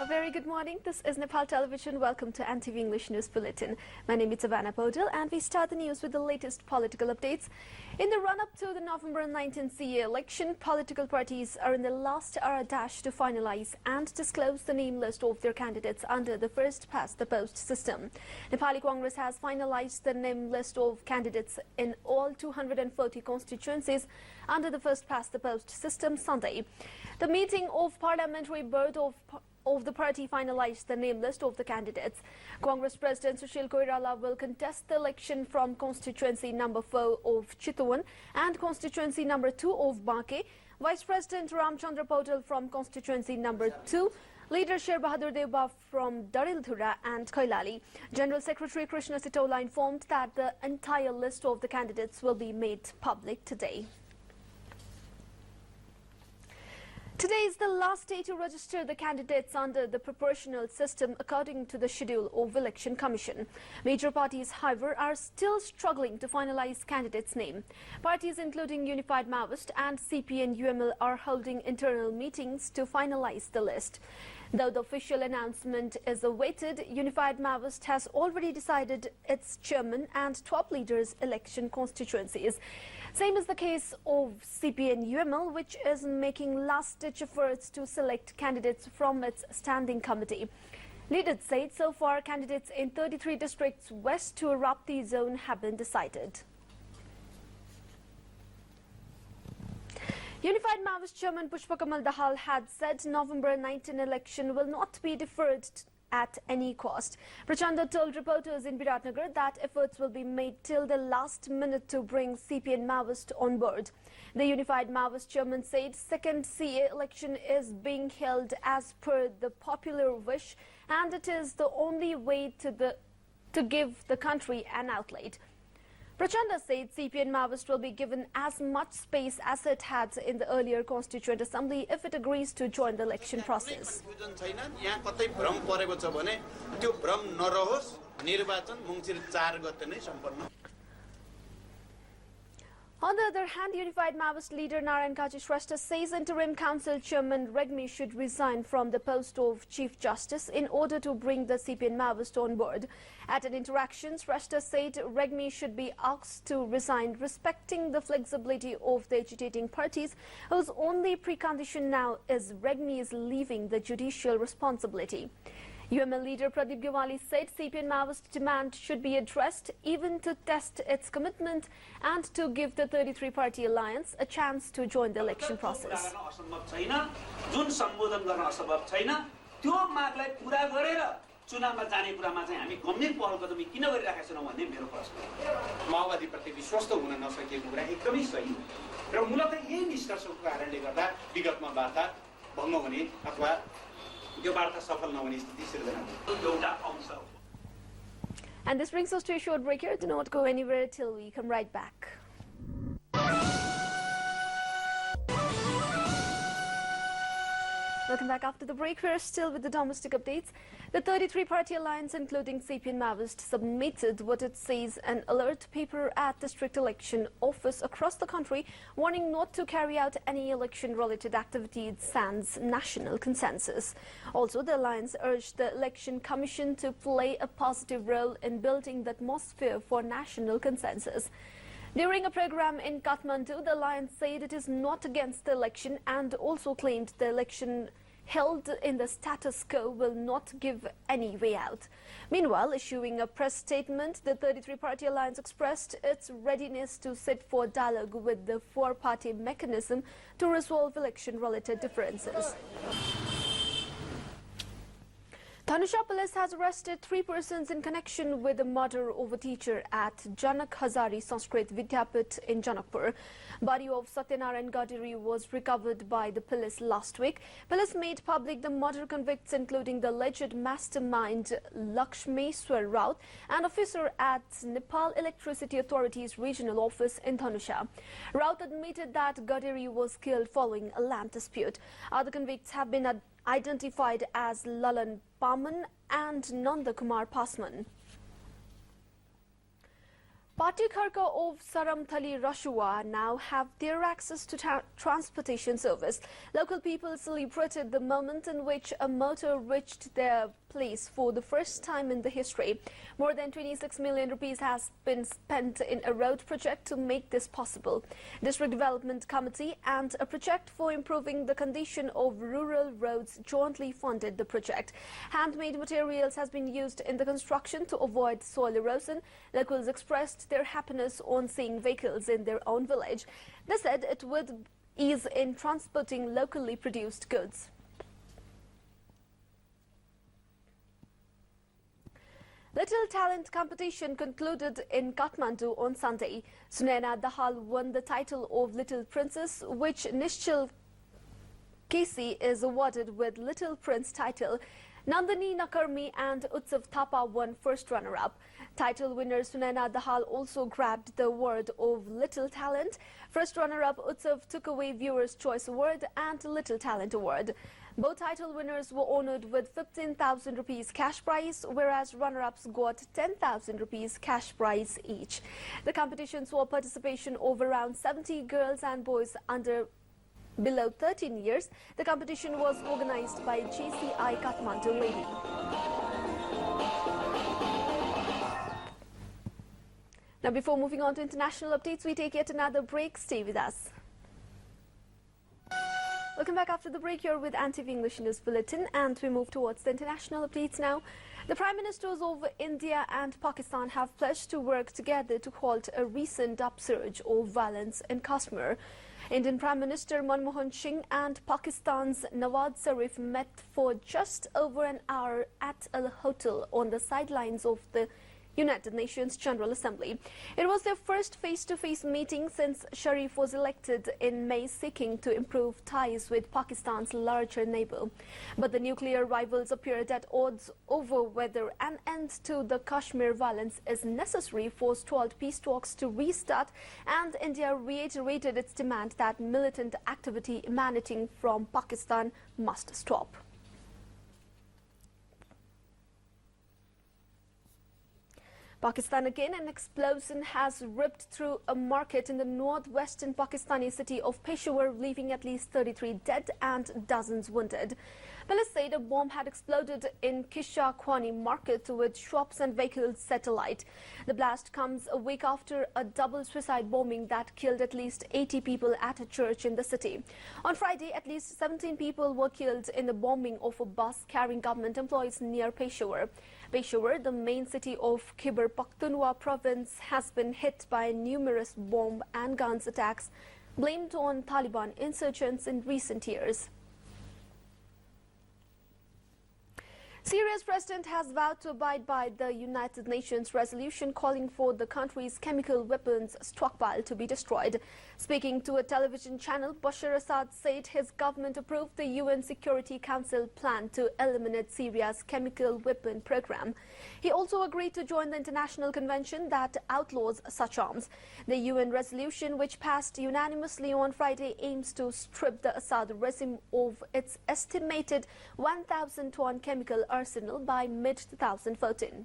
A very good morning. This is Nepal Television. Welcome to NTV English News Bulletin. My name is Savannah Podil and we start the news with the latest political updates. In the run-up to the November 19 CA election, political parties are in the last hour dash to finalize and disclose the name list of their candidates under the first-past-the-post system. Nepali Congress has finalized the name list of candidates in all 240 constituencies under the first-past-the-post system Sunday. The meeting of Parliamentary Board of the party finalized the name list of the candidates. Congress President Sushil Koirala will contest the election from constituency number 4 of Chitwan and constituency number 2 of Baake. Vice President Ramchandra Paudel from constituency number 2. Leader Sher Bahadur Deuba from Darilthura and Kailali. General Secretary Krishna Sitola informed that the entire list of the candidates will be made public today. Today is the last day to register the candidates under the proportional system according to the schedule of Election Commission. Major parties, however, are still struggling to finalize candidates' name. Parties including Unified Maoist and CP and UML are holding internal meetings to finalize the list. Though the official announcement is awaited, Unified Maoist has already decided its chairman and top leaders' election constituencies. Same is the case of CP and UML, which is making last-ditch efforts to select candidates from its standing committee. Leaders said so far candidates in 33 districts west to Rapti zone have been decided. Unified Maoist Chairman Pushpakamal Dahal had said November 19 election will not be deferred at any cost. Prachanda told reporters in Biratnagar that efforts will be made till the last minute to bring CP and Maoist on board. The Unified Maoist Chairman said second CA election is being held as per the popular wish and it is the only way to give the country an outlet. Prachanda said CP and Maoist will be given as much space as it had in the earlier Constituent Assembly if it agrees to join the election process. On the other hand, Unified Maoist leader Narayan Kaji Shrestha says interim council chairman Regmi should resign from the post of Chief Justice in order to bring the CP and Maoist on board. At an interaction, Shrestha said Regmi should be asked to resign, respecting the flexibility of the agitating parties, whose only precondition now is Regmi is leaving the judicial responsibility. UML leader Pradeep Giwali said CP and Maoist demand should be addressed even to test its commitment and to give the 33-party alliance a chance to join the election process. चुनावमा जाने कुरामा चाहिँ हामी गम्भीर पहल कदमी किन गरिरहेका छैनौं भन्ने मेरो प्रश्न हो। माओवादीप्रति विश्वस्त हुन नसकेको कुरा एकदमै सही हो र मूलतः यही निष्कर्षको कारणले गर्दा विगतमा वार्ता भङ्ग हुने अथवा यो वार्ता सफल नहुने स्थिति सिर्जना भयो एउटा अंश हो। And this brings us to a short break here. Do not go anywhere till we come right back. Welcome back after the break. We're still with the domestic updates. The 33-party alliance, including CP and Maoist, submitted what it says an alert paper at district election office across the country, warning not to carry out any election-related activities sans national consensus. Also, the alliance urged the Election Commission to play a positive role in building the atmosphere for national consensus. During a program in Kathmandu, the alliance said it is not against the election and also claimed the election held in the status quo will not give any way out. Meanwhile, issuing a press statement, the 33-party alliance expressed its readiness to sit for dialogue with the four-party mechanism to resolve election-related differences. Thanusha police has arrested 3 persons in connection with the murder of a teacher at Janak Hazari Sanskrit Vidyapit in Janakpur. Body of Satyanarayan Gadiri was recovered by the police last week. Police made public the murder convicts, including the alleged mastermind Lakshmeswar Raut, an officer at Nepal Electricity Authority's regional office in Thanusha. Raut admitted that Gadiri was killed following a land dispute. Other convicts have been identified as Lalan Paman and Nanda Kumar Pasman. Party Kharka of Saramthali Rashua now have their access to transportation service. Local people celebrated the moment in which a motor reached their place for the first time in the history. More than 26 million rupees has been spent in a road project to make this possible. District Development Committee and a project for improving the condition of rural roads jointly funded the project. Handmade materials has been used in the construction to avoid soil erosion. Locals expressed their happiness on seeing vehicles in their own village. They said it would ease in transporting locally produced goods. Little Talent competition concluded in Kathmandu on Sunday. Sunaina Dahal won the title of Little Princess, which Nishchal Kesi is awarded with Little Prince title. Nandini Nakarmi and Utsav Thapa won first runner-up. Title winner Sunaina Dahal also grabbed the award of Little Talent. First runner-up Utsav took away Viewer's Choice Award and Little Talent Award. Both title winners were honoured with 15,000 rupees cash prize, whereas runner-ups got 10,000 rupees cash prize each. The competition saw participation of around 70 girls and boys below 13 years. The competition was organised by JCI Kathmandu Lady. Now, before moving on to international updates, we take yet another break. Stay with us. Welcome back after the break. You're with NTV English News Bulletin, and we move towards the international updates now. The Prime Ministers of India and Pakistan have pledged to work together to halt a recent upsurge of violence in Kashmir. Indian Prime Minister Manmohan Singh and Pakistan's Nawaz Sharif met for just over an hour at a hotel on the sidelines of the United Nations General Assembly. It was their first face-to-face meeting since Sharif was elected in May, seeking to improve ties with Pakistan's larger neighbor. But the nuclear rivals appeared at odds over whether an end to the Kashmir violence is necessary for stalled peace talks to restart, and India reiterated its demand that militant activity emanating from Pakistan must stop. Pakistan again, an explosion has ripped through a market in the northwestern Pakistani city of Peshawar, leaving at least 33 dead and dozens wounded. Police said a bomb had exploded in Kisha Khwani market with shops and vehicles set alight. The blast comes a week after a double suicide bombing that killed at least 80 people at a church in the city. On Friday, at least 17 people were killed in the bombing of a bus carrying government employees near Peshawar. Peshawar, the main city of Khyber Pakhtunkhwa province, has been hit by numerous bomb and guns attacks blamed on Taliban insurgents in recent years. Syria's president has vowed to abide by the United Nations resolution calling for the country's chemical weapons stockpile to be destroyed. Speaking to a television channel, Bashar Assad said his government approved the UN Security Council plan to eliminate Syria's chemical weapon program. He also agreed to join the international convention that outlaws such arms. The UN resolution, which passed unanimously on Friday, aims to strip the Assad regime of its estimated 1,000-ton chemical arsenal by mid-2014.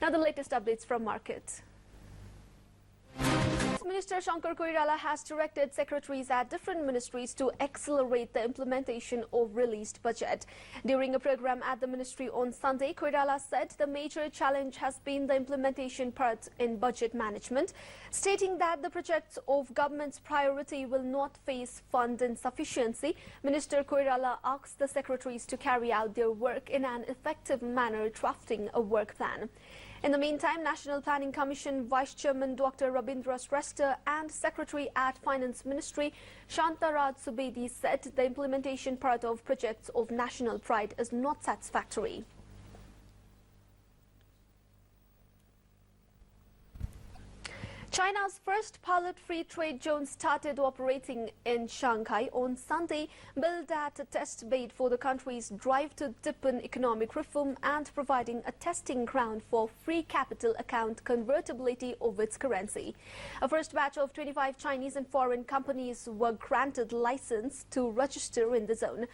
Now the latest updates from market. Minister Shankar Koirala has directed secretaries at different ministries to accelerate the implementation of released budget. During a program at the ministry on Sunday, Koirala said the major challenge has been the implementation part in budget management, stating that the projects of government's priority will not face fund insufficiency. Minister Koirala asked the secretaries to carry out their work in an effective manner, drafting a work plan. In the meantime, National Planning Commission Vice Chairman Dr. Rabindra Shrestha and Secretary at Finance Ministry Shantaraj Subedi said the implementation part of projects of national pride is not satisfactory. China's first pilot free trade zone started operating in Shanghai on Sunday, billed at a test bed for the country's drive to deepen economic reform and providing a testing ground for free capital account convertibility of its currency. A first batch of 25 Chinese and foreign companies were granted license to register in the zone.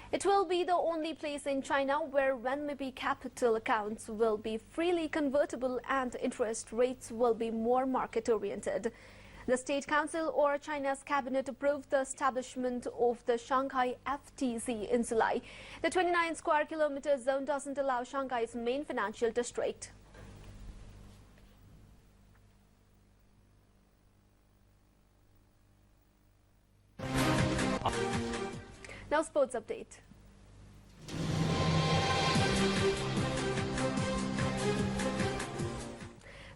It will be the only place in China where renminbi capital accounts will be freely convertible and interest rates will be more market-oriented. The State Council or China's cabinet approved the establishment of the Shanghai FTZ in July. The 29 square kilometer zone doesn't allow Shanghai's main financial district. Now sports update.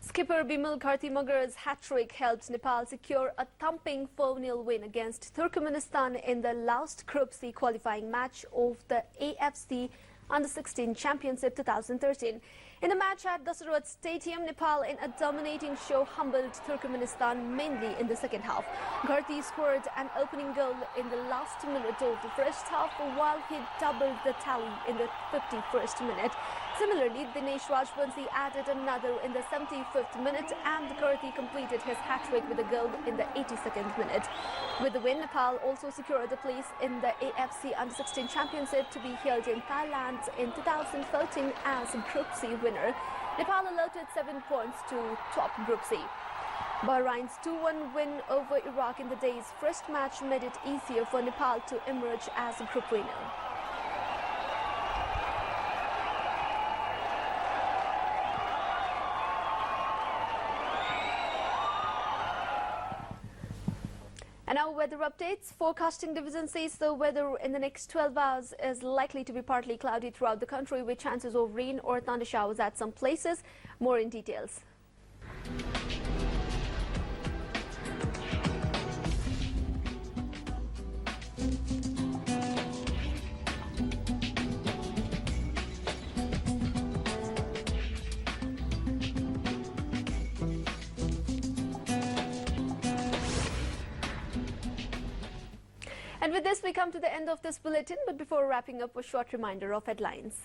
Skipper Bimal Kartimagar's hat-trick helped Nepal secure a thumping 4-0 win against Turkmenistan in the last Group C qualifying match of the AFC Under-16 Championship 2013. In the match at Dasarat Stadium, Nepal in a dominating show humbled Turkmenistan mainly in the second half. Gharti scored an opening goal in the last minute of the first half while he doubled the tally in the 51st minute. Similarly, Dinesh Rajbansi added another in the 75th minute and Gharti completed his hat-trick with a goal in the 82nd minute. With the win, Nepal also secured a place in the AFC Under-16 Championship to be held in Thailand in 2014 as Group C winner. Nepal allotted 7 points to top Group C. Bahrain's 2-1 win over Iraq in the day's first match made it easier for Nepal to emerge as a group winner. And now weather updates. Forecasting division says the weather in the next 12 hours is likely to be partly cloudy throughout the country with chances of rain or thunder showers at some places. More in details. And with this, we come to the end of this bulletin. But before wrapping up, a short reminder of headlines.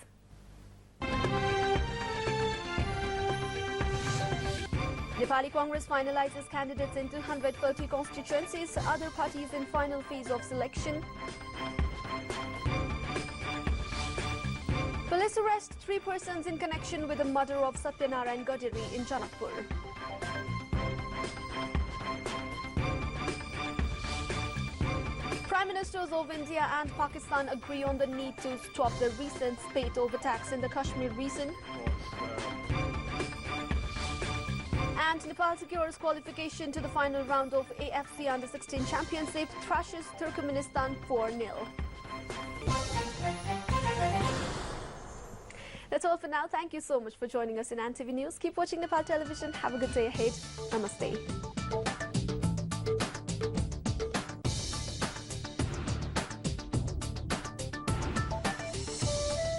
Nepali Congress finalizes candidates in 240 constituencies. Other parties in final phase of selection. Police arrest 3 persons in connection with the murder of Satyanarayan Gaderi in Janakpur. Prime Ministers of India and Pakistan agree on the need to stop the recent spate of attacks in the Kashmir region. And Nepal secures qualification to the final round of AFC Under-16 Championship, thrashes Turkmenistan 4-0. That's all for now. Thank you so much for joining us in NTV News. Keep watching Nepal Television. Have a good day ahead. Namaste.